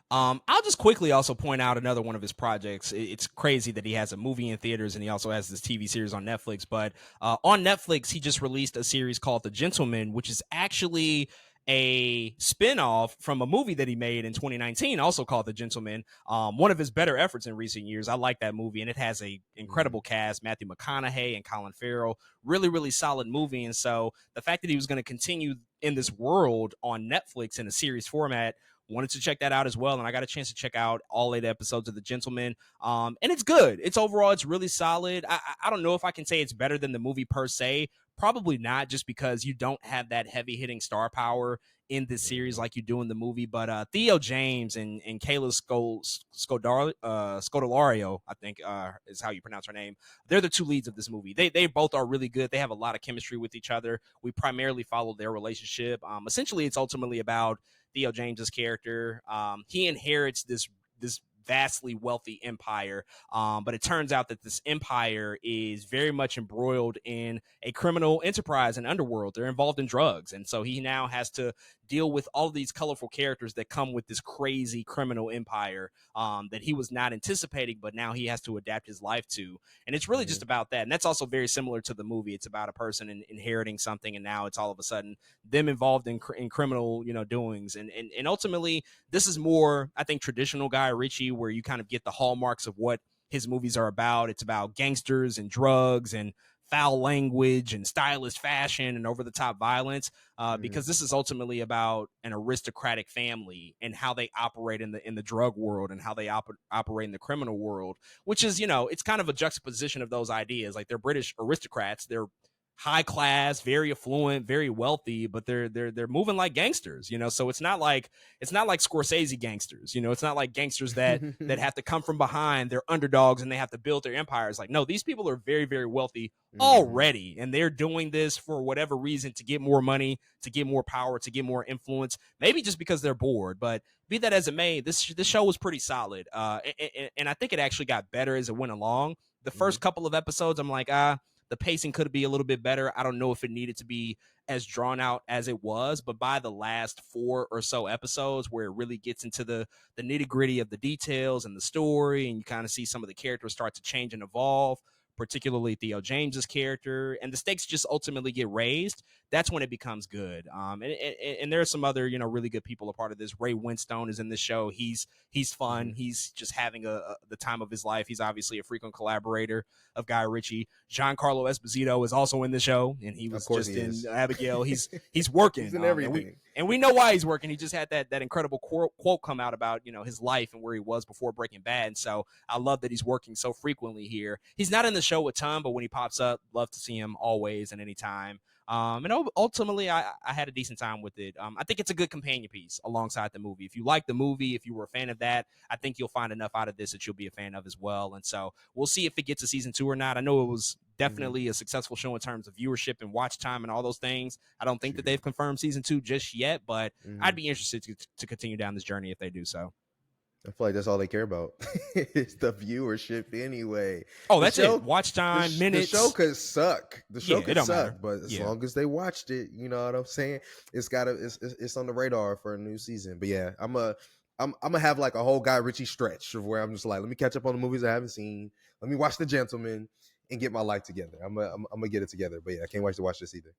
I'll just quickly also point out another one of his projects. It's crazy that he has a movie in theaters and he also has this TV series on Netflix. But on Netflix, he just released a series called The Gentleman, which is actually a spinoff from a movie that he made in 2019, also called The Gentleman. One of his better efforts in recent years. I like that movie, and it has a incredible cast: Matthew McConaughey and Colin Farrell. Really, really solid movie. And so the fact that he was going to continue in this world on Netflix in a series format, wanted to check that out as well, and I got a chance to check out all 8 episodes of The Gentleman, and it's good. It's really solid. I don't know if I can say it's better than the movie per se. Probably not, just because you don't have that heavy hitting star power in this series like you do in the movie. But Theo James and Kayla Scodelario, I think is how you pronounce her name. They're the two leads of this movie. They both are really good. They have a lot of chemistry with each other. We primarily follow their relationship. Essentially, it's ultimately about Theo James's character. He inherits this vastly wealthy empire, but it turns out that this empire is very much embroiled in a criminal enterprise and underworld. They're involved in drugs, and so he now has to deal with all of these colorful characters that come with this crazy criminal empire that he was not anticipating, but now he has to adapt his life to. And it's really just about that. And that's also very similar to the movie. It's about a person inheriting something, and now it's all of a sudden them involved in criminal, doings. And ultimately, this is more, I think, traditional Guy Ritchie, where you kind of get the hallmarks of what his movies are about. It's about gangsters and drugs and foul language and stylish fashion and over the top violence, because this is ultimately about an aristocratic family and how they operate in the drug world and how they operate in the criminal world, which is, it's kind of a juxtaposition of those ideas. Like, they're British aristocrats, they're high class, very affluent, very wealthy, but they're moving like gangsters, So it's not like Scorsese gangsters, It's not like gangsters that have to come from behind. They're underdogs and they have to build their empires. Like, no, these people are very, very wealthy already, and they're doing this for whatever reason, to get more money, to get more power, to get more influence. Maybe just because they're bored, but be that as it may, this show was pretty solid, and I think it actually got better as it went along. The first couple of episodes, I'm like, the pacing could be a little bit better. I don't know if it needed to be as drawn out as it was, but by the last 4 or so episodes, where it really gets into the nitty gritty of the details and the story, and you kind of see some of the characters start to change and evolve, particularly Theo James's character, and the stakes just ultimately get raised, that's when it becomes good. And there are some other, really good people a part of this. Ray Winstone is in this show. He's fun. He's just having the time of his life. He's obviously a frequent collaborator of Guy Ritchie. Giancarlo Esposito is also in the show, and he was just in Abigail. He's working. He's in everything. And we know why he's working. He just had that incredible quote come out about, his life and where he was before Breaking Bad. And so I love that he's working so frequently here. He's not in the show a ton, but when he pops up, love to see him always and anytime. And ultimately, I had a decent time with it. I think it's a good companion piece alongside the movie. If you like the movie, if you were a fan of that, I think you'll find enough out of this that you'll be a fan of as well. And so we'll see if it gets a season 2 or not. I know it was definitely a successful show in terms of viewership and watch time and all those things. I don't think that they've confirmed season 2 just yet, but I'd be interested to continue down this journey if they do so. I feel like that's all they care about. It's the viewership anyway. Oh, that's it. Watch time, minutes. The show could suck. The show could suck, matter. But as long as they watched it, you know what I'm saying? It's on the radar for a new season. But yeah, I'm gonna have like a whole Guy Ritchie stretch of where I'm just like, let me catch up on the movies I haven't seen. Let me watch The Gentleman and get my life together. I'm gonna get it together. But yeah, I can't wait to watch this either.